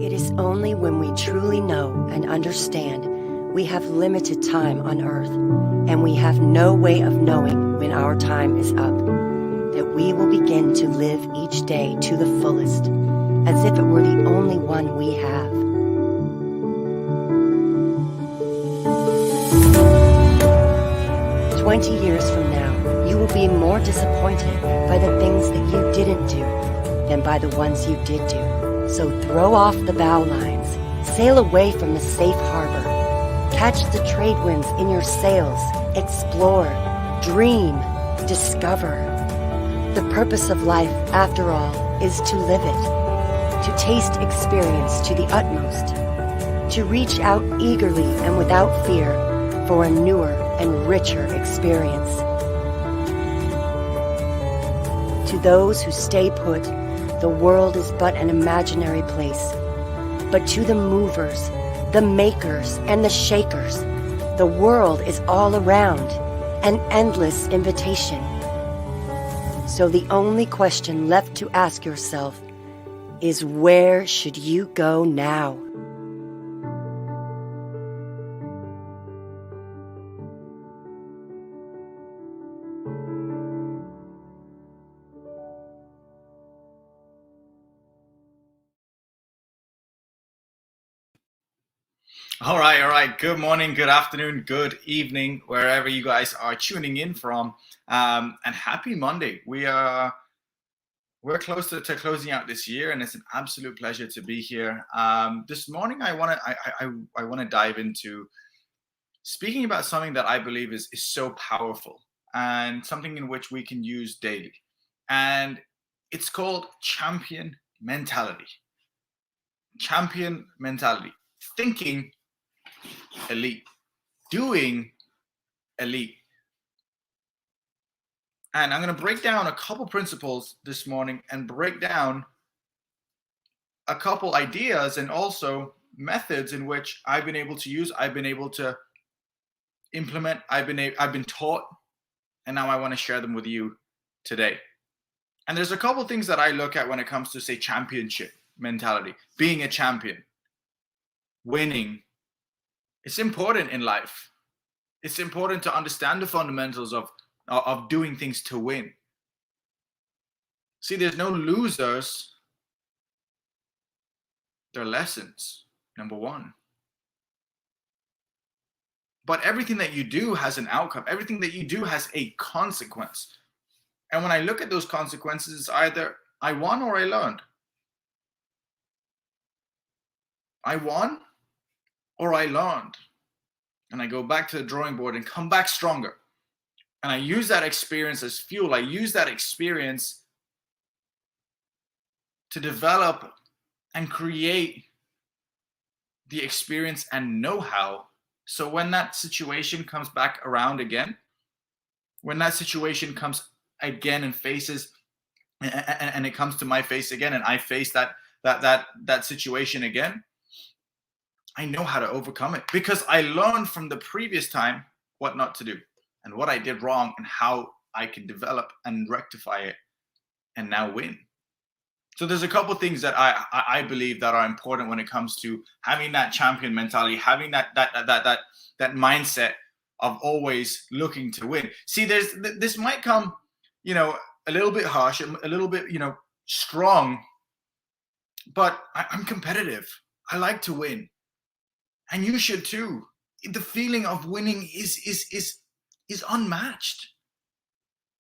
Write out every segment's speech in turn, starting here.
It is only when we truly know and understand we have limited time on earth, and we have no way of knowing when our time is up, that we will begin to live each day to the fullest, as if it were the only one we have. "20 years from now, you will be more disappointed by the things that you didn't do than by the ones you did do. So throw off the bow lines, sail away from the safe harbor, catch the trade winds in your sails, explore, dream, discover. The purpose of life, after all, is to live it, to taste experience to the utmost, to reach out eagerly and without fear for a newer and richer experience. To those who stay put, the world is but an imaginary place. But to the movers, the makers, and the shakers, the world is all around, an endless invitation. So the only question left to ask yourself is, where should you go now?" All right. Good morning, good afternoon, good evening, wherever you guys are tuning in from. And happy Monday. We're close to closing out this year, and it's an absolute pleasure to be here. This morning, I want to dive into speaking about something that I believe is so powerful and something in which we can use daily. And it's called champion mentality. Champion mentality. Thinking elite, doing elite. And I'm going to break down a couple principles this morning and break down a couple ideas and also methods in which I've been able to use, I've been able to implement, I've been taught, and now I want to share them with you today. And there's a couple things that I look at when it comes to, say, championship mentality, being a champion, winning. It's important in life. It's important to understand the fundamentals of doing things to win. See, there's no losers. There are lessons, number one. But everything that you do has an outcome. Everything that you do has a consequence. And when I look at those consequences, it's either I won or I learned. I won or I learned. And I go back to the drawing board and come back stronger. And I use that experience as fuel. I use that experience to develop and create the experience and know-how. So when that situation comes back around again, when that situation comes again and faces, and it comes to my face again, and I face that situation again, I know how to overcome it because I learned from the previous time what not to do and what I did wrong and how I can develop and rectify it and now win. So there's a couple of things that I believe that are important when it comes to having that champion mentality, having that mindset of always looking to win. See, this might come, a little bit harsh, a little bit, strong, but I'm competitive. I like to win. And you should too. The feeling of winning is unmatched.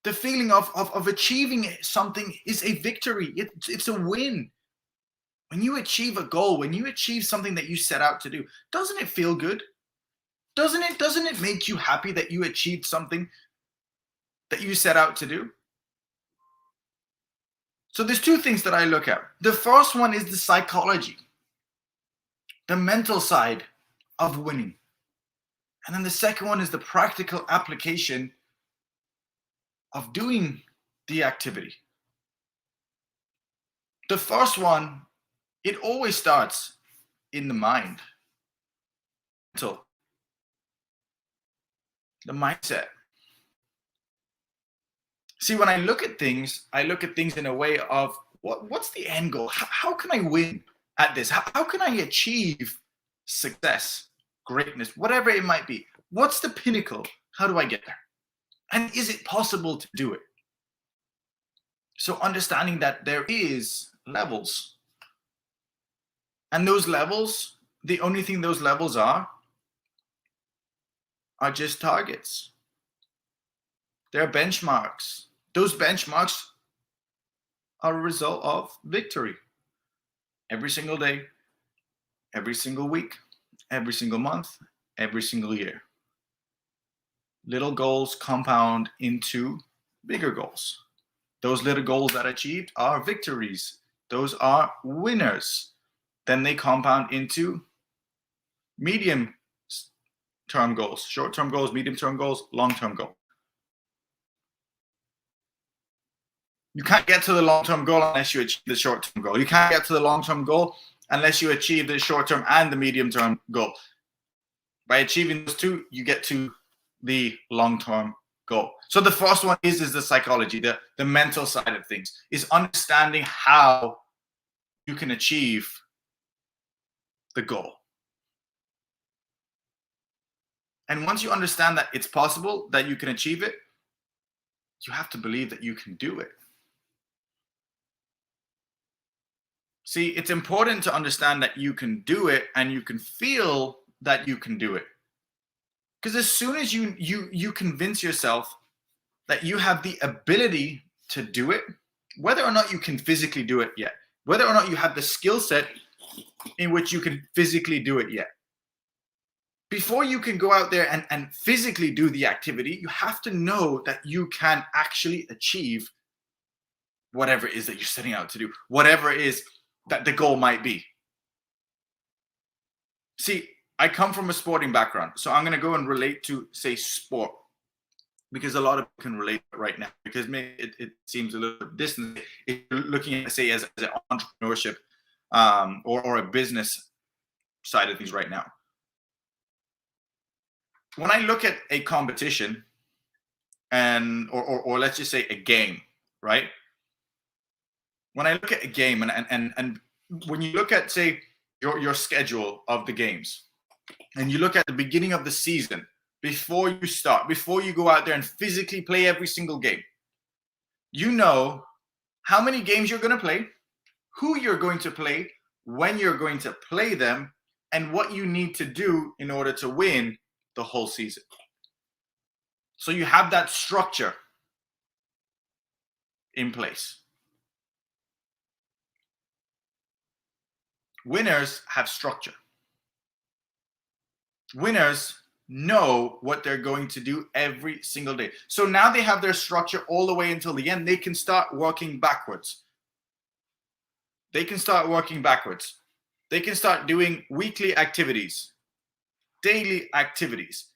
The feeling of achieving something is a victory. It's a win. When you achieve a goal, when you achieve something that you set out to do, doesn't it feel good? Doesn't it make you happy that you achieved something that you set out to do? So there's two things that I look at. The first one is the psychology, the mental side of winning. And then the second one is the practical application of doing the activity. The first one, it always starts in the mind. So the mindset. See, when I look at things in a way of what's the end goal? How can I win? at this? How can I achieve success, greatness, whatever it might be? What's the pinnacle? How do I get there? And is it possible to do it? So understanding that there is levels. And those levels, the only thing those levels are just targets. They're benchmarks. Those benchmarks are a result of victory. Every single day, every single week, every single month, every single year. Little goals compound into bigger goals. Those little goals that are achieved are victories. Those are winners. Then they compound into medium-term goals, short-term goals, medium-term goals, long-term goals. You can't get to the long-term goal unless you achieve the short-term goal. You can't get to the long-term goal unless you achieve the short-term and the medium-term goal. By achieving those two, you get to the long-term goal. So the first one is the psychology, the mental side of things, is understanding how you can achieve the goal. And once you understand that it's possible, that you can achieve it, you have to believe that you can do it. See, it's important to understand that you can do it and you can feel that you can do it. Because as soon as you convince yourself that you have the ability to do it, whether or not you can physically do it yet, whether or not you have the skill set in which you can physically do it yet, before you can go out there and physically do the activity, you have to know that you can actually achieve whatever it is that you're setting out to do, whatever it is that the goal might be. See, I come from a sporting background, so I'm going to go and relate to, say, sport, because a lot of people can relate right now, because maybe it seems a little distant if you're looking at, say, as an entrepreneurship or a business side of things right now. When I look at a competition or let's just say a game, right? When I look at a game and when you look at, say, your schedule of the games, and you look at the beginning of the season, before you start, before you go out there and physically play every single game, you know how many games you're going to play, who you're going to play, when you're going to play them, and what you need to do in order to win the whole season. So you have that structure in place. Winners have structure. Winners know what they're going to do every single day. So now they have their structure all the way until the end. They can start working backwards. They can start working backwards. They can start doing weekly activities, daily activities.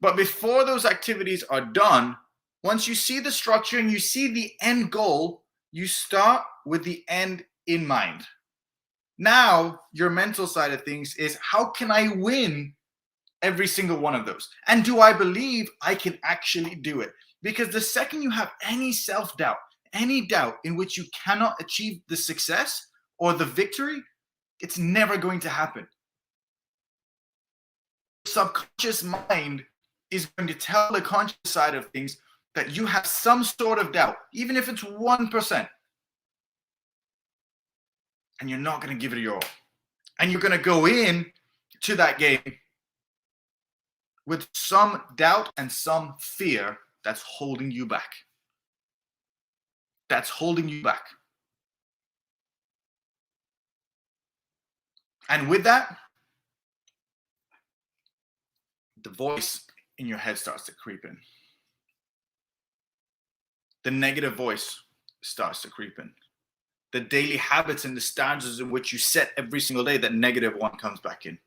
But before those activities are done, once you see the structure and you see the end goal, you start with the end in mind. Now, your mental side of things is, how can I win every single one of those? And do I believe I can actually do it? Because the second you have any self-doubt, any doubt in which you cannot achieve the success or the victory, it's never going to happen. The subconscious mind is going to tell the conscious side of things that you have some sort of doubt, even if it's 1%. And you're not going to give it your all. And you're going to go in to that game with some doubt and some fear that's holding you back. That's holding you back. And with that, the voice in your head starts to creep in. The negative voice starts to creep in. The daily habits and the standards in which you set every single day, that negative one comes back in.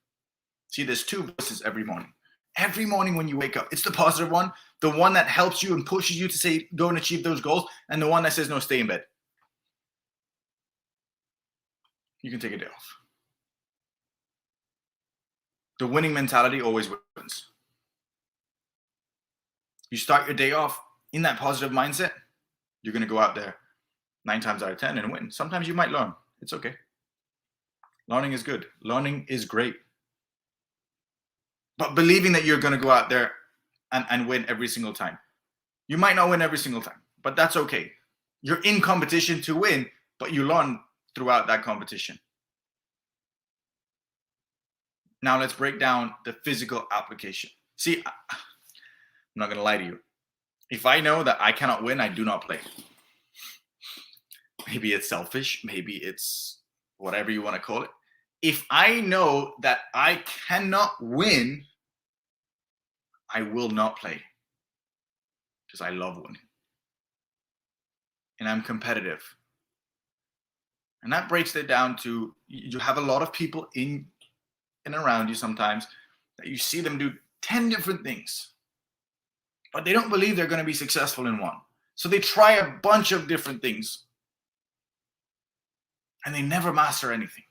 See, there's two voices every morning. Every morning when you wake up, it's the positive one, the one that helps you and pushes you to say, go and achieve those goals, and the one that says, no, stay in bed. You can take a day off. The winning mentality always wins. You start your day off in that positive mindset, you're going to go out there 9 times out of 10 and win. Sometimes you might learn. It's okay. Learning is good. Learning is great. But believing that you're going to go out there and win every single time. You might not win every single time, but that's okay. You're in competition to win, but you learn throughout that competition. Now let's break down the physical application. See, I'm not going to lie to you. If I know that I cannot win, I do not play. Maybe it's selfish. Maybe it's whatever you want to call it. If I know that I cannot win, I will not play because I love winning. And I'm competitive. And that breaks it down to, you have a lot of people in and around you sometimes that you see them do 10 different things, but they don't believe they're going to be successful in one. So they try a bunch of different things and they never master anything.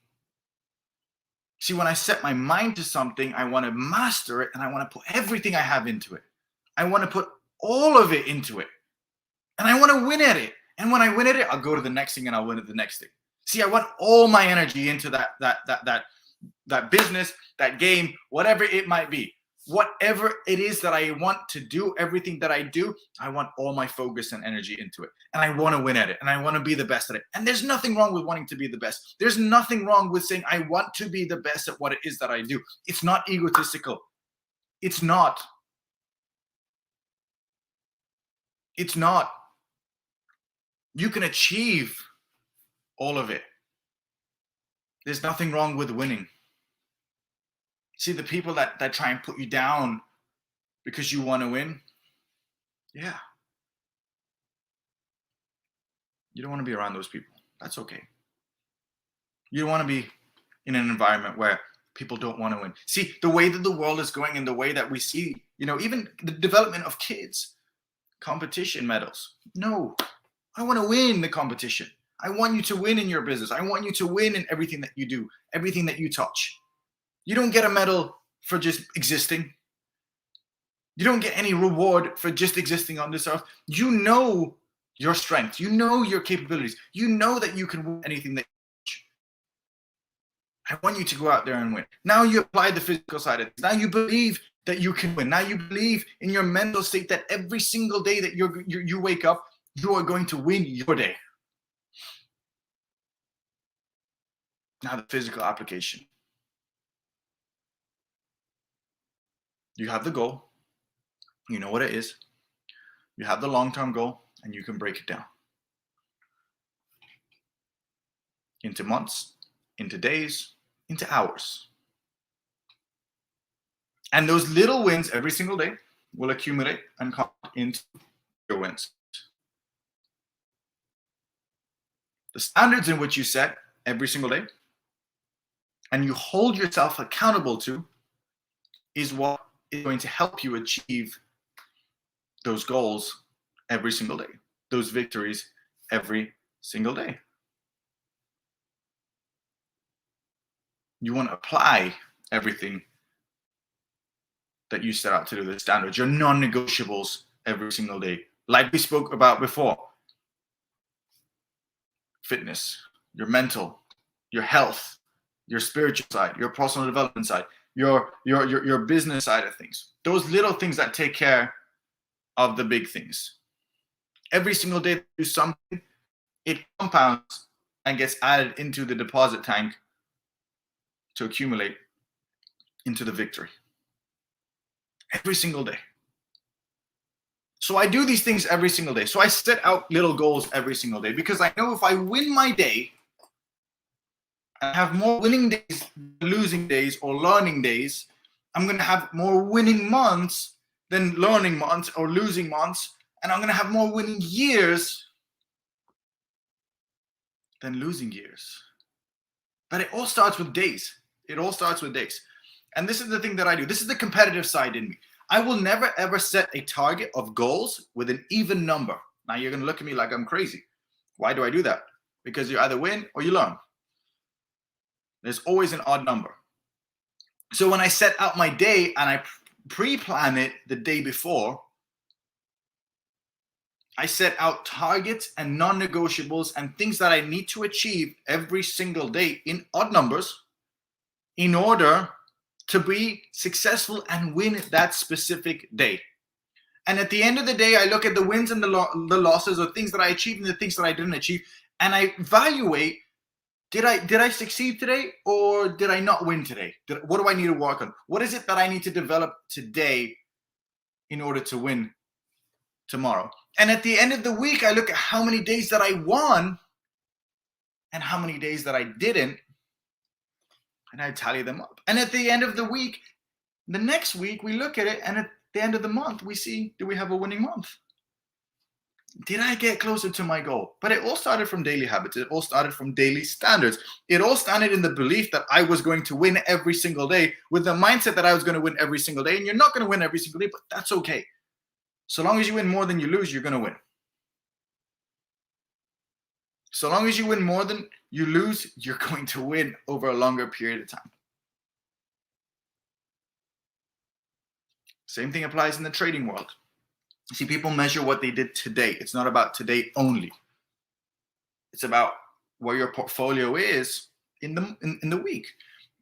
See, when I set my mind to something, I want to master it and I want to put everything I have into it. I want to put all of it into it. And I want to win at it. And when I win at it, I'll go to the next thing and I'll win at the next thing. See, I want all my energy into that business, that game, whatever it might be. Whatever it is that I want to do, everything that I do, I want all my focus and energy into it. And I want to win at it. And I want to be the best at it. And there's nothing wrong with wanting to be the best. There's nothing wrong with saying, I want to be the best at what it is that I do. It's not egotistical. It's not. It's not. You can achieve all of it. There's nothing wrong with winning. See, the people that try and put you down because you want to win, yeah. You don't want to be around those people. That's okay. You don't want to be in an environment where people don't want to win. See, the way that the world is going and the way that we see, even the development of kids, competition medals. No, I want to win the competition. I want you to win in your business. I want you to win in everything that you do, everything that you touch. You don't get a medal for just existing. You don't get any reward for just existing on this earth. You know your strength. You know your capabilities. You know that you can win anything that you touch. I want you to go out there and win. Now you apply the physical side of it. Now you believe that you can win. Now you believe in your mental state that every single day that you wake up, you are going to win your day. Now the physical application. You have the goal. You know what it is. You have the long-term goal, and you can break it down into months, into days, into hours. And those little wins every single day will accumulate and come into your wins. The standards in which you set every single day and you hold yourself accountable to is what is going to help you achieve those goals every single day, those victories every single day. You want to apply everything that you set out to do, the standards, your non-negotiables every single day. Like we spoke about before, fitness, your mental, your health, your spiritual side, your personal development side, your business side of things. Those little things that take care of the big things. Every single day you do something, it compounds and gets added into the deposit tank to accumulate into the victory. Every single day. So I do these things every single day. So I set out little goals every single day because I know if I win my day, I have more winning days, losing days, or learning days. I'm going to have more winning months than learning months or losing months. And I'm going to have more winning years than losing years. But it all starts with days. It all starts with days. And this is the thing that I do. This is the competitive side in me. I will never, ever set a target of goals with an even number. Now you're going to look at me like I'm crazy. Why do I do that? Because you either win or you learn. There's always an odd number. So when I set out my day and I pre-plan it the day before, I set out targets and non-negotiables and things that I need to achieve every single day in odd numbers. in order to be successful and win that specific day. And at the end of the day, I look at the wins and the losses, or things that I achieved and the things that I didn't achieve, and I evaluate, did I succeed today, or did I not win today? What do I need to work on? What is it that I need to develop today in order to win tomorrow? And at the end of the week, I look at how many days that I won and how many days that I didn't, and I tally them up. And at the end of the week, the next week, we look at it, and at the end of the month, we see, do we have a winning month? Did I get closer to my goal? But it all started from daily habits. It all started from daily standards. It all started in the belief that I was going to win every single day, with the mindset that I was going to win every single day. And you're not going to win every single day, but that's okay. So long as you win more than you lose, you're going to win. So long as you win more than you lose, you're going to win over a longer period of time. Same thing applies in the trading world. See, people measure what they did today. It's not about today only. It's about where your portfolio is in the week,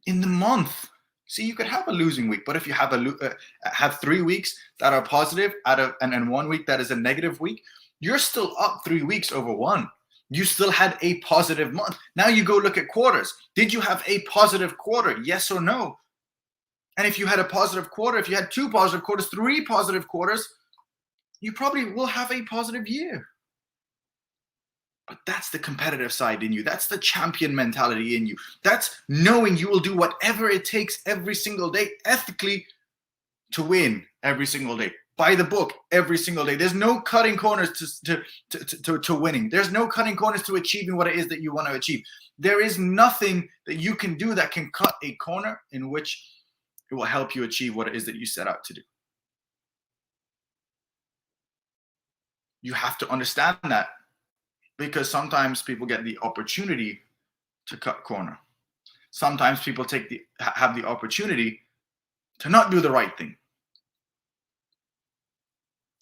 in the month. See, you could have a losing week, but if you have 3 weeks that are positive and 1 week that is a negative week, you're still up 3 weeks over one. You still had a positive month. Now you go look at quarters. Did you have a positive quarter? Yes or no? And if you had a positive quarter, if you had 2 positive quarters, 3 positive quarters, you probably will have a positive year. But that's the competitive side in you. That's the champion mentality in you. That's knowing you will do whatever it takes every single day ethically to win every single day. By the book every single day. There's no cutting corners to winning. There's no cutting corners to achieving what it is that you want to achieve. There is nothing that you can do that can cut a corner in which it will help you achieve what it is that you set out to do. You have to understand that, because sometimes people get the opportunity to cut corner. Sometimes people have the opportunity to not do the right thing.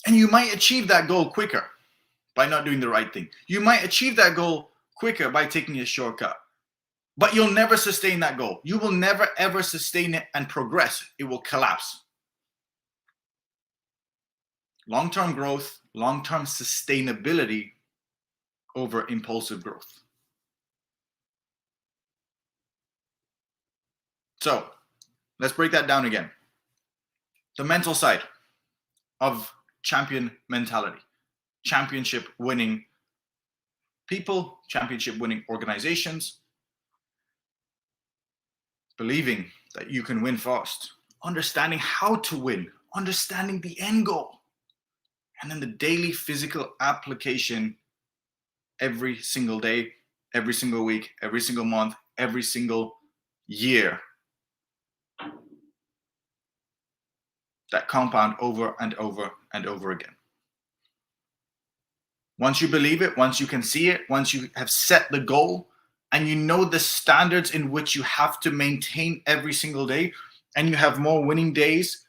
And you might achieve that goal quicker by not doing the right thing. You might achieve that goal quicker by taking a shortcut. But you'll never sustain that goal. You will never, ever sustain it and progress. It will collapse. Long-term growth, long-term sustainability over impulsive growth. So let's break that down again. The mental side of champion mentality, championship winning people, championship winning organizations, believing that you can win fast, understanding how to win, understanding the end goal, and then the daily physical application every single day, every single week, every single month, every single year. That compound over and over and over again. Once you believe it, once you can see it, once you have set the goal, and you know the standards in which you have to maintain every single day, and you have more winning days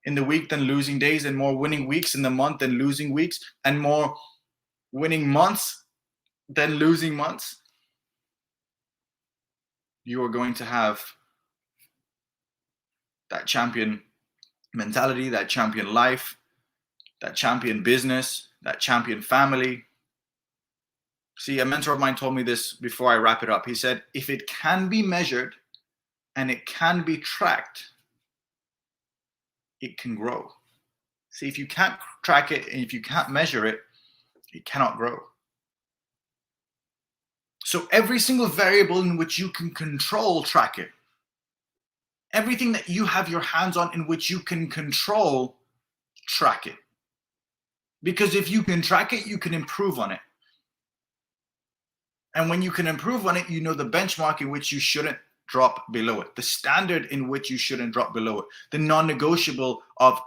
in the week than losing days, and more winning weeks in the month than losing weeks, and more winning months than losing months, you are going to have that champion mentality, that champion life, that champion business, that champion family. See, a mentor of mine told me this before I wrap it up. He said, if it can be measured and it can be tracked, it can grow. See, if you can't track it and if you can't measure it, it cannot grow. So every single variable in which you can control, track it. Everything that you have your hands on in which you can control, track it. Because if you can track it, you can improve on it. And when you can improve on it, you know the benchmark in which you shouldn't drop below it, the standard in which you shouldn't drop below it, the non-negotiable of,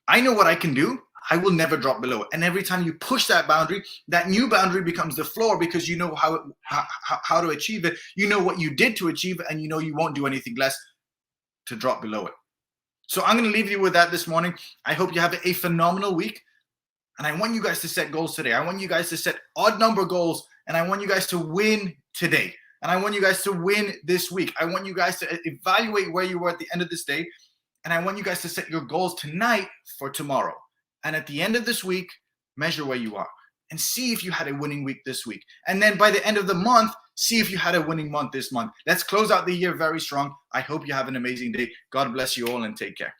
I know what I can do, I will never drop below it. And every time you push that boundary, that new boundary becomes the floor, because you know how to achieve it. You know what you did to achieve it, and you know you won't do anything less to drop below it. So I'm going to leave you with that this morning. I hope you have a phenomenal week. And I want you guys to set goals today. I want you guys to set odd number goals, and I want you guys to win today. And I want you guys to win this week. I want you guys to evaluate where you were at the end of this day. And I want you guys to set your goals tonight for tomorrow. And at the end of this week, measure where you are and see if you had a winning week this week. And then by the end of the month, see if you had a winning month this month. Let's close out the year very strong. I hope you have an amazing day. God bless you all and take care.